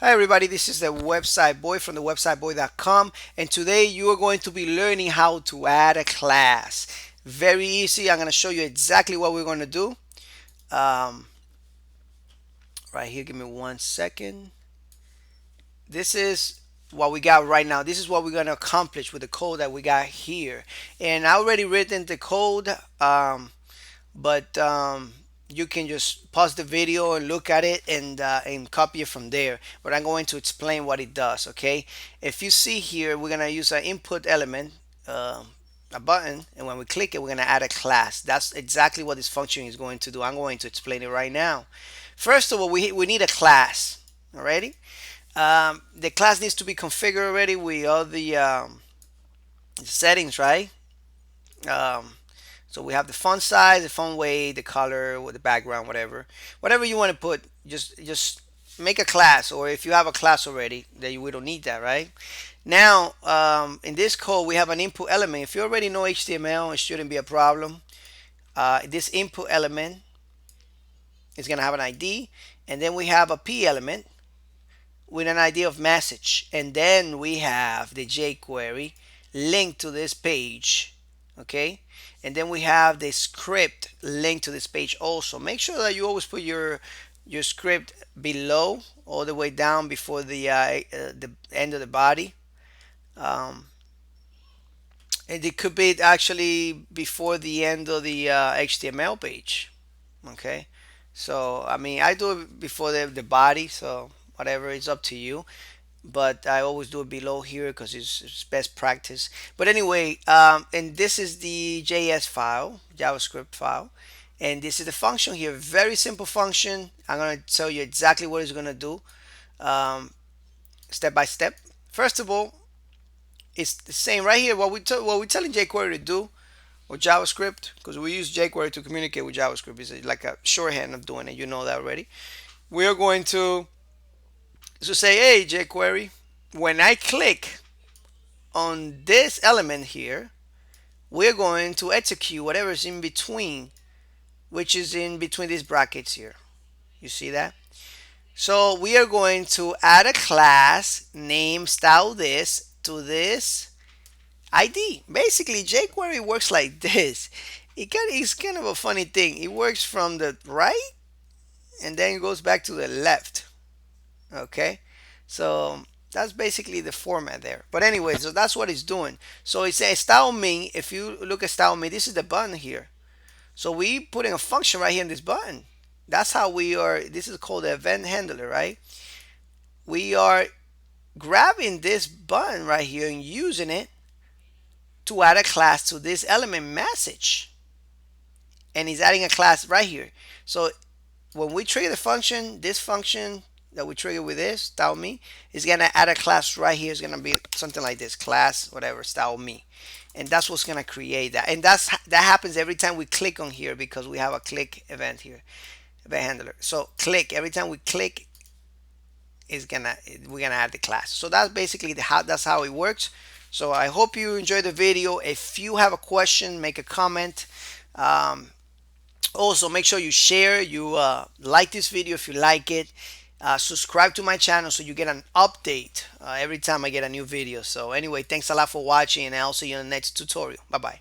Hi everybody, this is the website boy from the websiteboy.com, and today you are going to be learning how to add a class. Very easy. I'm going to show you exactly what we're going to do. Um, right here, give me 1 second. This is what we got right now. This is what we're going to accomplish with the code that we got here. And I already written the code, but you can just pause the video and look at it and copy it from there, but I'm going to explain what it does. Okay, if you see here, we're going to use an input element, a button, and when we click it, we're going to add a class. That's exactly what this function is going to do. I'm going to explain it right now. First of all, we need a class. Alrighty. The class needs to be configured already with all the settings, right? um, So we have the font size, the font weight, the color, with the background, whatever you want to put. Just make a class, or if you have a class already, then we don't need that, right? Now, in this code, we have an input element. If you already know HTML, it shouldn't be a problem. This input element is gonna have an ID, and then we have a P element with an ID of message, and then we have the jQuery linked to this page. Okay, and then we have the script linked to this page also. Make sure that you always put your script below, all the way down before the end of the body. um, and it could be actually before the end of the HTML page. Okay, so I mean, I do it before the body, so whatever, it's up to you, but I always do it below here because it's best practice. But anyway, and this is the JS file, JavaScript file, and this is the function here. Very simple function. I'm going to tell you exactly what it's going to do, um, step by step. First of all, it's the same right here. What we're telling jQuery to do, or JavaScript, because we use jQuery to communicate with JavaScript. It's like a shorthand of doing it. You know that already. We are going to say, hey jQuery, when I click on this element here, we're going to execute whatever is in between, which is in between these brackets here. You see that? So we are going to add a class name style this to this ID. Basically, jQuery works like this. It's kind of a funny thing. It works from the right and then it goes back to the left. Okay, so that's basically the format there. But anyway, so that's what it's doing. So it says style me. If you look at style me, this is the button here. So we putting a function right here in this button. That's how we are. This is called the event handler, right? We are grabbing this button right here and using it to add a class to this element message, and he's adding a class right here. So when we trigger the function, this function that we trigger with this style me is gonna add a class right here. It's gonna be something like this, class whatever style me, and that's what's gonna create that. And that happens every time we click on here, because we have a click event here, event handler. So click, every time we click, is gonna we're gonna add the class. So that's basically that's how it works. So I hope you enjoyed the video. If you have a question, make a comment. Also, make sure you share, you like this video if you like it. Subscribe to my channel so you get an update every time I get a new video. So anyway, thanks a lot for watching, and I'll see you in the next tutorial. Bye bye.